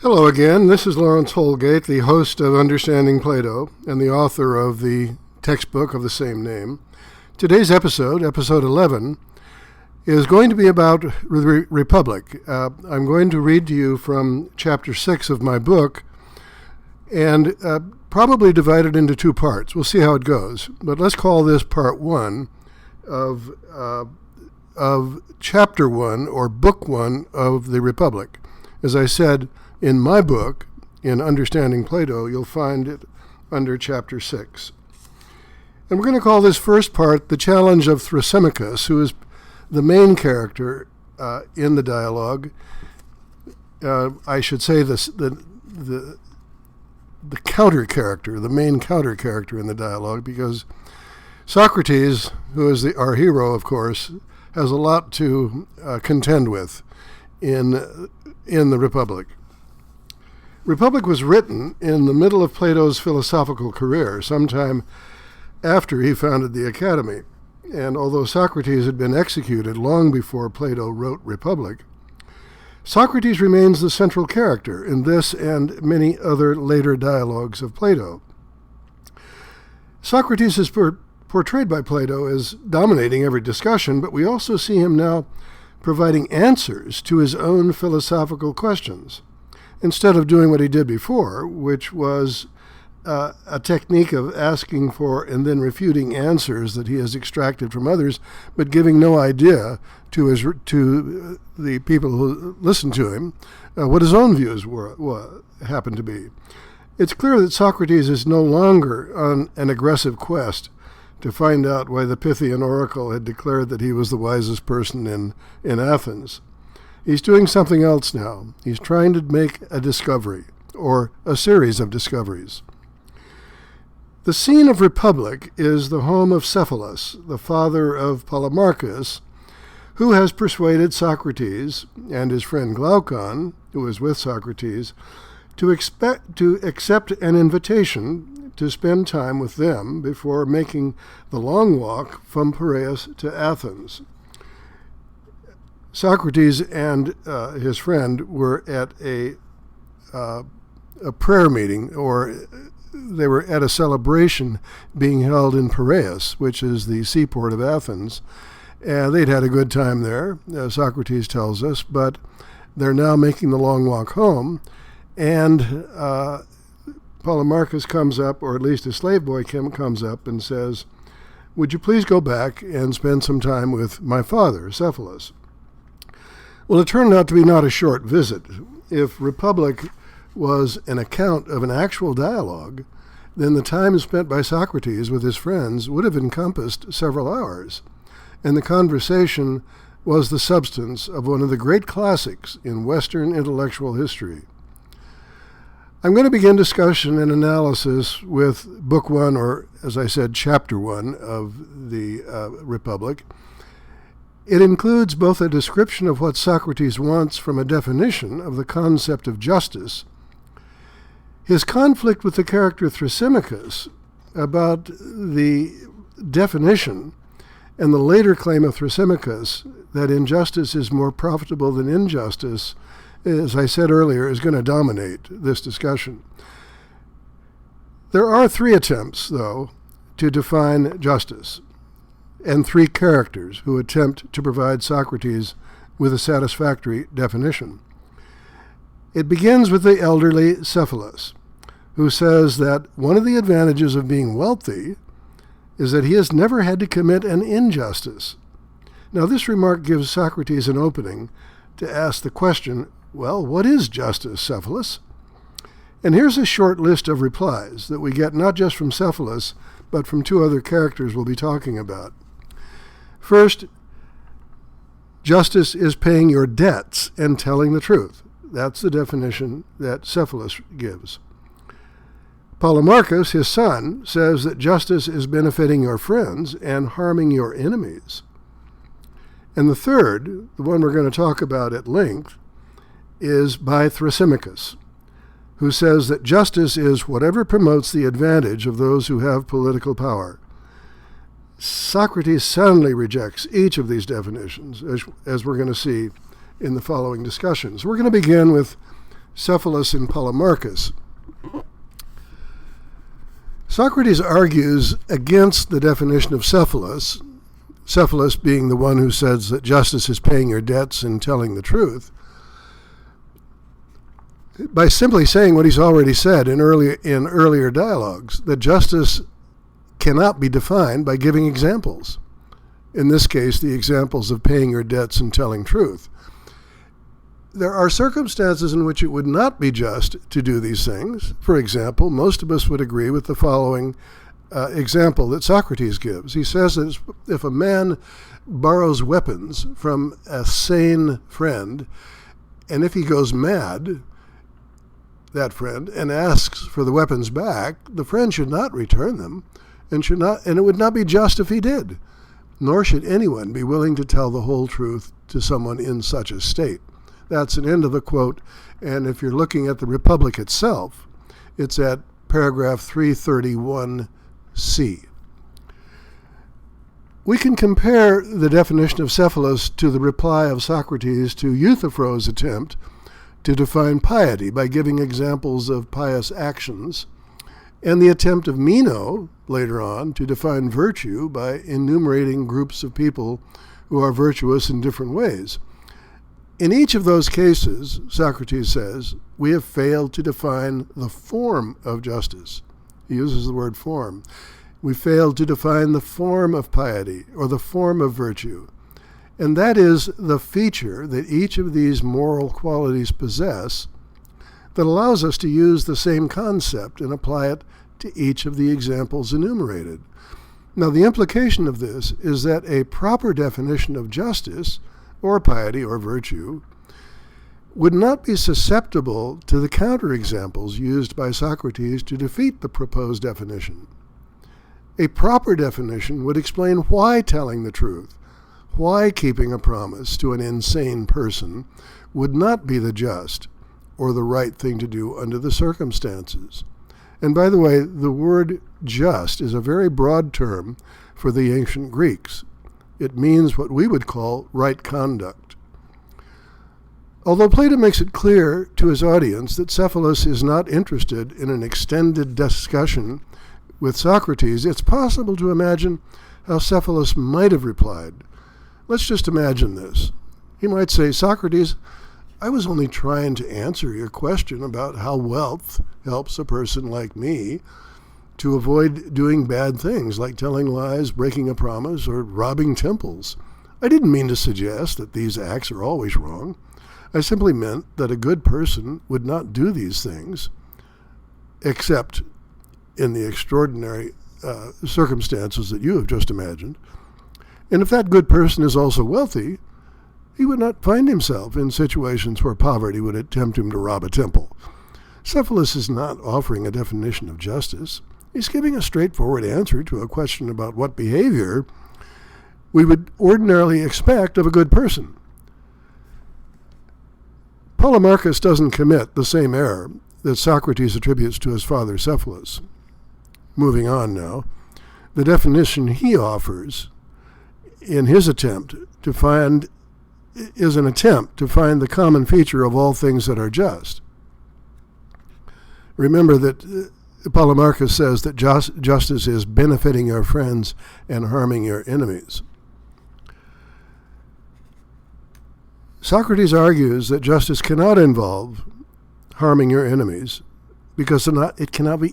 Hello again. This is Lawrence Holgate, the host of Understanding Plato and the author of the textbook of the same name. Today's episode, episode 11, is going to be about the Republic. I'm going to read to you from chapter 6 of my book and probably divide it into two parts. We'll see how it goes. But let's call this part 1 of chapter 1 or book 1 of the Republic. As I said, in my book, in Understanding Plato, you'll find it under chapter 6. And we're going to call this first part the challenge of Thrasymachus, who is the main character in the dialogue. I should say the counter character, the main counter character in the dialogue, because Socrates, who is our hero, of course, has a lot to contend with in the Republic. Republic was written in the middle of Plato's philosophical career, sometime after he founded the Academy. And although Socrates had been executed long before Plato wrote Republic, Socrates remains the central character in this and many other later dialogues of Plato. Socrates is portrayed by Plato as dominating every discussion, but we also see him now providing answers to his own philosophical questions, instead of doing what he did before, which was a technique of asking for and then refuting answers that he has extracted from others, but giving no idea to the people who listened to him what his own views happened to be. It's clear that Socrates is no longer on an aggressive quest to find out why the Pythian oracle had declared that he was the wisest person in Athens. He's doing something else now. He's trying to make a discovery, or a series of discoveries. The scene of Republic is the home of Cephalus, the father of Polemarchus, who has persuaded Socrates and his friend Glaucon, who is with Socrates, to accept an invitation to spend time with them before making the long walk from Piraeus to Athens. Socrates and his friend were at a prayer meeting, or they were at a celebration being held in Piraeus, which is the seaport of Athens. They'd had a good time there, Socrates tells us, but they're now making the long walk home, and Polemarchus comes up, or at least a slave boy comes up and says, "Would you please go back and spend some time with my father, Cephalus?" Well, it turned out to be not a short visit. If Republic was an account of an actual dialogue, then the time spent by Socrates with his friends would have encompassed several hours. And the conversation was the substance of one of the great classics in Western intellectual history. I'm going to begin discussion and analysis with Book 1, or as I said, Chapter 1 of the Republic. It includes both a description of what Socrates wants from a definition of the concept of justice, his conflict with the character Thrasymachus about the definition, and the later claim of Thrasymachus that injustice is more profitable than injustice, as I said earlier, is going to dominate this discussion. There are 3 attempts, though, to define justice, and 3 characters who attempt to provide Socrates with a satisfactory definition. It begins with the elderly Cephalus, who says that one of the advantages of being wealthy is that he has never had to commit an injustice. Now, this remark gives Socrates an opening to ask the question, well, what is justice, Cephalus? And here's a short list of replies that we get not just from Cephalus, but from 2 other characters we'll be talking about. First, justice is paying your debts and telling the truth. That's the definition that Cephalus gives. Polemarchus, his son, says that justice is benefiting your friends and harming your enemies. And the third, the one we're going to talk about at length, is by Thrasymachus, who says that justice is whatever promotes the advantage of those who have political power. Socrates soundly rejects each of these definitions, as we're going to see in the following discussions. We're going to begin with Cephalus and Polemarchus. Socrates argues against the definition of Cephalus, Cephalus being the one who says that justice is paying your debts and telling the truth, by simply saying what he's already said in earlier dialogues, that justice cannot be defined by giving examples. In this case, the examples of paying your debts and telling truth. There are circumstances in which it would not be just to do these things. For example, most of us would agree with the following example that Socrates gives. He says that if a man borrows weapons from a sane friend, and if he goes mad, that friend, and asks for the weapons back, the friend should not return them, and it would not be just if he did. Nor should anyone be willing to tell the whole truth to someone in such a state. That's an end of the quote, and if you're looking at the Republic itself, it's at paragraph 331c. We can compare the definition of Cephalus to the reply of Socrates to Euthyphro's attempt to define piety by giving examples of pious actions, and the attempt of Meno, later on, to define virtue by enumerating groups of people who are virtuous in different ways. In each of those cases, Socrates says, we have failed to define the form of justice. He uses the word form. We failed to define the form of piety or the form of virtue. And that is the feature that each of these moral qualities possess that allows us to use the same concept and apply it to each of the examples enumerated. Now, the implication of this is that a proper definition of justice, or piety, or virtue, would not be susceptible to the counterexamples used by Socrates to defeat the proposed definition. A proper definition would explain why telling the truth, why keeping a promise to an insane person would not be the just or the right thing to do under the circumstances. And by the way, the word just is a very broad term for the ancient Greeks. It means what we would call right conduct. Although Plato makes it clear to his audience that Cephalus is not interested in an extended discussion with Socrates, it's possible to imagine how Cephalus might have replied. Let's just imagine this. He might say, Socrates, I was only trying to answer your question about how wealth helps a person like me to avoid doing bad things like telling lies, breaking a promise, or robbing temples. I didn't mean to suggest that these acts are always wrong. I simply meant that a good person would not do these things, except in the extraordinary circumstances that you have just imagined. And if that good person is also wealthy, he would not find himself in situations where poverty would tempt him to rob a temple. Cephalus is not offering a definition of justice. He's giving a straightforward answer to a question about what behavior we would ordinarily expect of a good person. Polemarchus doesn't commit the same error that Socrates attributes to his father Cephalus. Moving on now, the definition he offers in his attempt to find is an attempt to find the common feature of all things that are just. Remember that Polemarchus says that justice is benefiting your friends and harming your enemies. Socrates argues that justice cannot involve harming your enemies because it cannot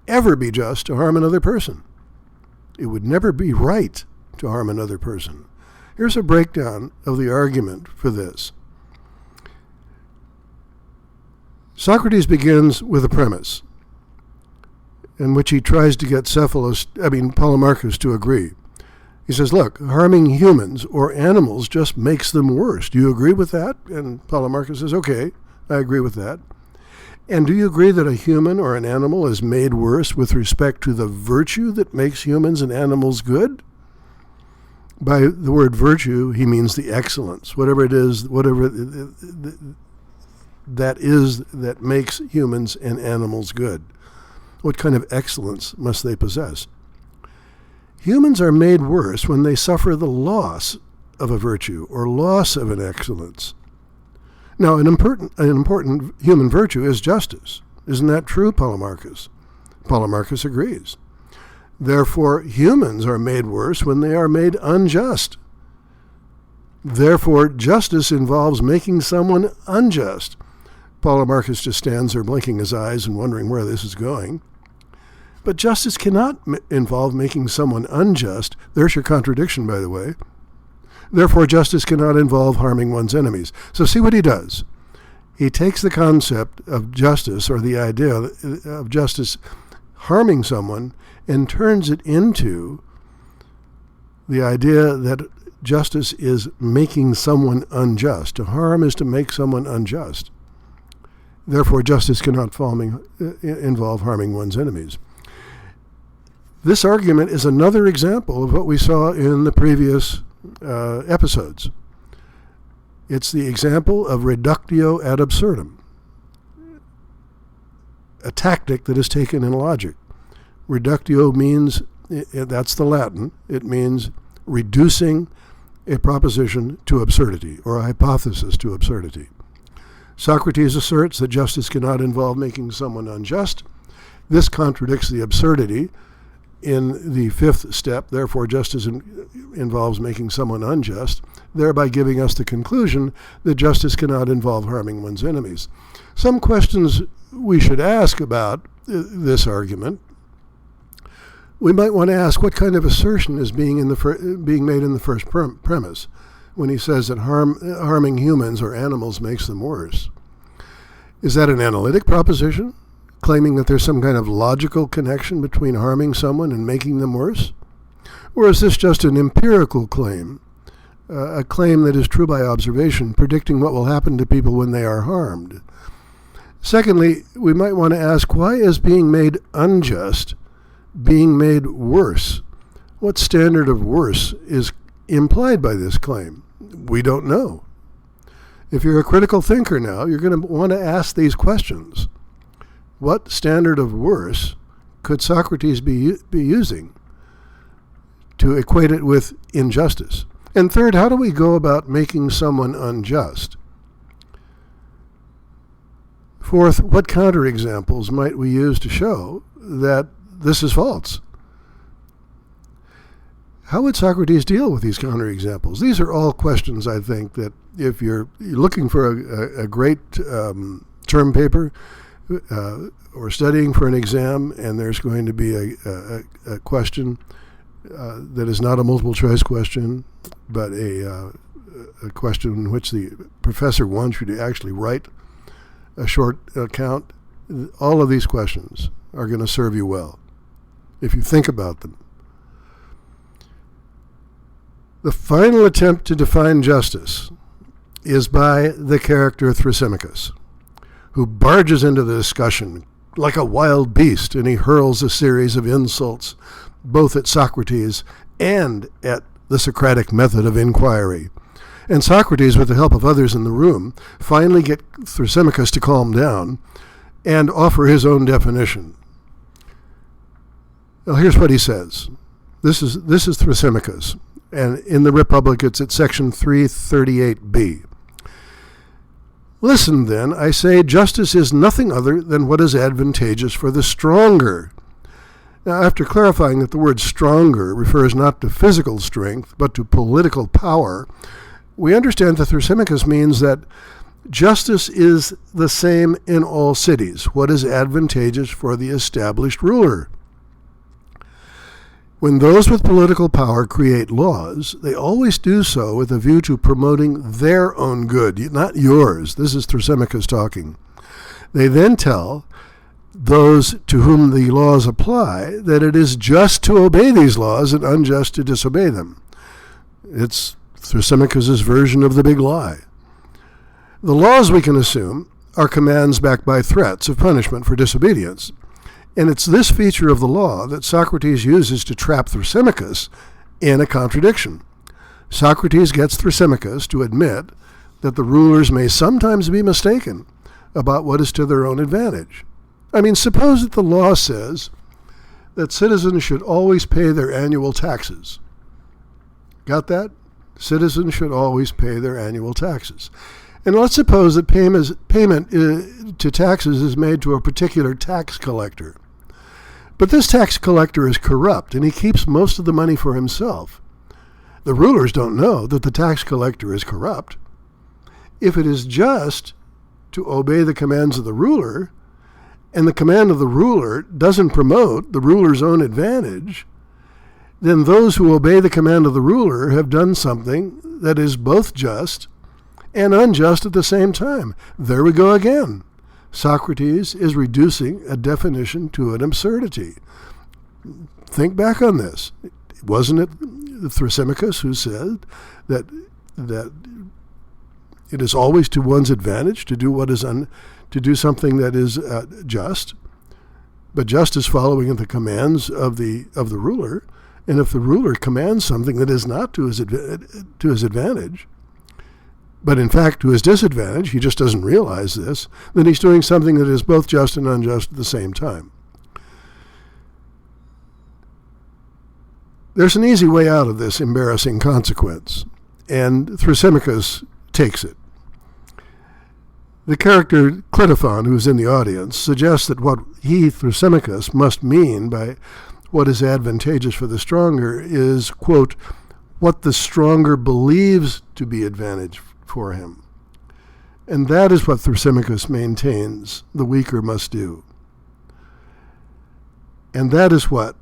ever be just to harm another person. It would never be right to harm another person. Here's a breakdown of the argument for this. Socrates begins with a premise in which he tries to get Polemarchus to agree. He says, look, harming humans or animals just makes them worse. Do you agree with that? And Polemarchus says, okay, I agree with that. And do you agree that a human or an animal is made worse with respect to the virtue that makes humans and animals good? By the word virtue, he means the excellence, whatever it is, that is that makes humans and animals good. What kind of excellence must they possess? Humans are made worse when they suffer the loss of a virtue or loss of an excellence. Now, an important human virtue is justice. Isn't that true, Polemarchus? Polemarchus agrees. Therefore, humans are made worse when they are made unjust. Therefore, justice involves making someone unjust. Polemarchus just stands there blinking his eyes and wondering where this is going. But justice cannot involve making someone unjust. There's your contradiction, by the way. Therefore, justice cannot involve harming one's enemies. So see what he does. He takes the concept of justice, or the idea of justice harming someone, and turns it into the idea that justice is making someone unjust. To harm is to make someone unjust. Therefore, justice cannot involve harming one's enemies. This argument is another example of what we saw in the previous episodes. It's the example of reductio ad absurdum, a tactic that is taken in logic. Reductio means, that's the Latin, it means reducing a proposition to absurdity, or a hypothesis to absurdity. Socrates asserts that justice cannot involve making someone unjust. This contradicts the absurdity in the fifth step. Therefore, justice involves making someone unjust, thereby giving us the conclusion that justice cannot involve harming one's enemies. Some questions we should ask about this argument. We might want to ask what kind of assertion is being made in the first premise when he says that harming humans or animals makes them worse. Is that an analytic proposition, claiming that there's some kind of logical connection between harming someone and making them worse? Or is this just an empirical claim, a claim that is true by observation, predicting what will happen to people when they are harmed? Secondly, we might want to ask, why is being made unjust being made worse? What standard of worse is implied by this claim? We don't know. If you're a critical thinker now, you're going to want to ask these questions. What standard of worse could Socrates be using to equate it with injustice? And third, how do we go about making someone unjust? Fourth, what counterexamples might we use to show that this is false? How would Socrates deal with these counterexamples? These are all questions, I think, that if you're looking for a great term paper or studying for an exam, and there's going to be a question that is not a multiple choice question, but a question in which the professor wants you to actually write a short account, all of these questions are going to serve you well if you think about them. The final attempt to define justice is by the character Thrasymachus, who barges into the discussion like a wild beast, and he hurls a series of insults both at Socrates and at the Socratic method of inquiry. And Socrates, with the help of others in the room, finally get Thrasymachus to calm down and offer his own definition. Well, here's what he says. This is Thrasymachus, and in the Republic it's at section 338b. Listen then, I say, justice is nothing other than what is advantageous for the stronger. Now, after clarifying that the word stronger refers not to physical strength, but to political power, we understand that Thrasymachus means that justice is the same in all cities, what is advantageous for the established ruler. When those with political power create laws, they always do so with a view to promoting their own good, not yours. This is Thrasymachus talking. They then tell those to whom the laws apply that it is just to obey these laws and unjust to disobey them. It's Thrasymachus' version of the big lie. The laws, we can assume, are commands backed by threats of punishment for disobedience. And it's this feature of the law that Socrates uses to trap Thrasymachus in a contradiction. Socrates gets Thrasymachus to admit that the rulers may sometimes be mistaken about what is to their own advantage. I mean, suppose that the law says that citizens should always pay their annual taxes. Got that? Citizens should always pay their annual taxes. And let's suppose that payment to taxes is made to a particular tax collector. But this tax collector is corrupt, and he keeps most of the money for himself. The rulers don't know that the tax collector is corrupt. If it is just to obey the commands of the ruler, and the command of the ruler doesn't promote the ruler's own advantage, then those who obey the command of the ruler have done something that is both just and unjust at the same time. There we go again. Socrates is reducing a definition to an absurdity. Think back on this. Wasn't it Thrasymachus who said that it is always to one's advantage to do what is to do something that is just, but just is following the commands of the ruler. And if the ruler commands something that is not to his advantage, but in fact to his disadvantage, he just doesn't realize this, then he's doing something that is both just and unjust at the same time. There's an easy way out of this embarrassing consequence, and Thrasymachus takes it. The character Clitophon, who's in the audience, suggests that what he, Thrasymachus, must mean by what is advantageous for the stronger is, quote, what the stronger believes to be advantage for him. And that is what Thrasymachus maintains the weaker must do. And that is what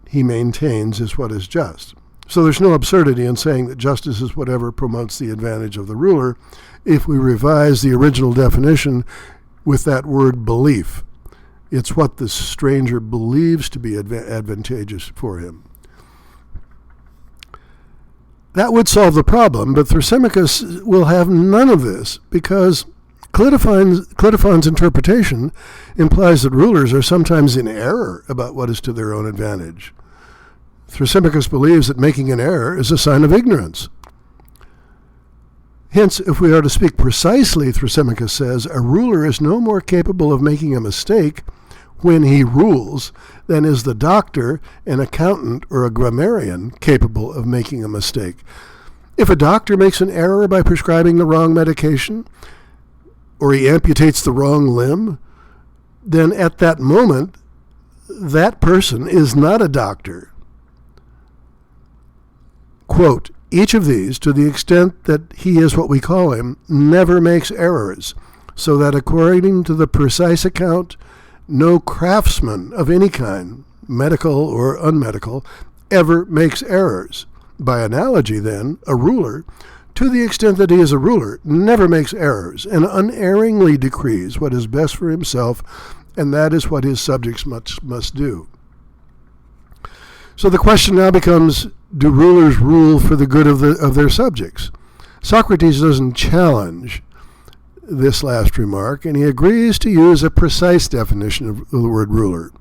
he maintains is what is just. So there's no absurdity in saying that justice is whatever promotes the advantage of the ruler if we revise the original definition with that word belief. It's what the stranger believes to be advantageous for him. That would solve the problem, but Thrasymachus will have none of this because Clitophon's interpretation implies that rulers are sometimes in error about what is to their own advantage. Thrasymachus believes that making an error is a sign of ignorance. Hence, if we are to speak precisely, Thrasymachus says, a ruler is no more capable of making a mistake when he rules than is the doctor, an accountant, or a grammarian capable of making a mistake. If a doctor makes an error by prescribing the wrong medication, or he amputates the wrong limb, then at that moment, that person is not a doctor. Quote, each of these, to the extent that he is what we call him, never makes errors, so that according to the precise account, no craftsman of any kind, medical or unmedical, ever makes errors. By analogy, then, a ruler, to the extent that he is a ruler, never makes errors and unerringly decrees what is best for himself, and that is what his subjects must do. So the question now becomes, do rulers rule for the good of their subjects? Socrates doesn't challenge this last remark, and he agrees to use a precise definition of the word ruler.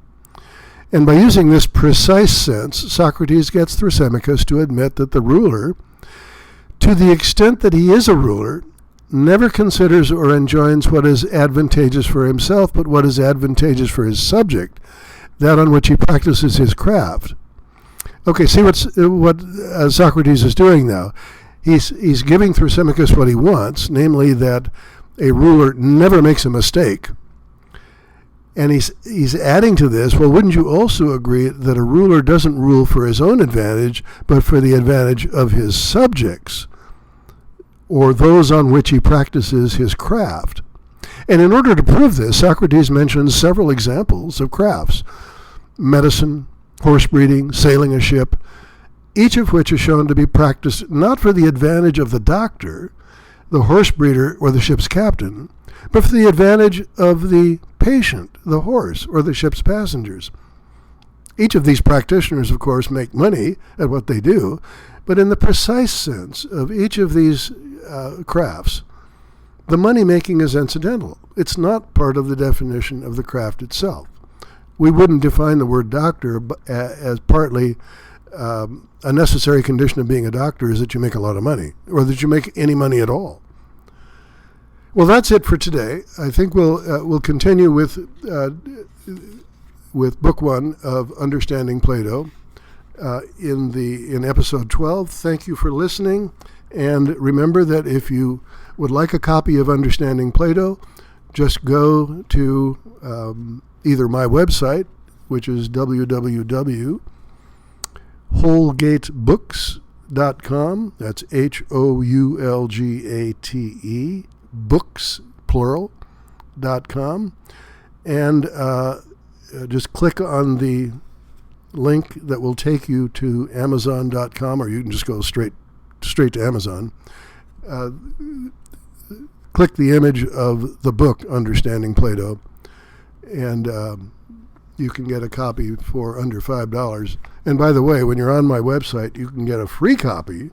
And by using this precise sense, Socrates gets Thrasymachus to admit that the ruler, to the extent that he is a ruler, never considers or enjoins what is advantageous for himself, but what is advantageous for his subject, that on which he practices his craft. Okay, see what Socrates is doing now. He's giving Thrasymachus what he wants, namely that a ruler never makes a mistake. And he's adding to this, well, wouldn't you also agree that a ruler doesn't rule for his own advantage, but for the advantage of his subjects, or those on which he practices his craft? And in order to prove this, Socrates mentions several examples of crafts: medicine, horse breeding, sailing a ship, each of which is shown to be practiced not for the advantage of the doctor, the horse breeder, or the ship's captain, but for the advantage of the patient, the horse, or the ship's passengers. Each of these practitioners, of course, make money at what they do, but in the precise sense of each of these crafts, the money-making is incidental. It's not part of the definition of the craft itself. We wouldn't define the word doctor as partly a necessary condition of being a doctor is that you make a lot of money, or that you make any money at all. Well, that's it for today. I think we'll continue with Book 1 of Understanding Plato in episode 12. Thank you for listening, and remember that if you would like a copy of Understanding Plato, just go to either my website, which is www.houlgatebooks.com. That's HOULGATE, books, plural.com. And just click on the link that will take you to Amazon.com, or you can just go straight to Amazon. Click the image of the book Understanding Plato, and you can get a copy for under $5. And by the way, when you're on my website, you can get a free copy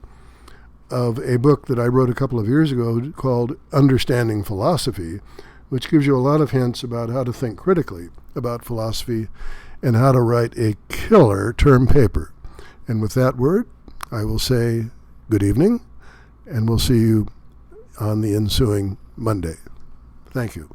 of a book that I wrote a couple of years ago called Understanding Philosophy, which gives you a lot of hints about how to think critically about philosophy and how to write a killer term paper. And with that word, I will say good evening, and we'll see you on the ensuing Monday. Thank you.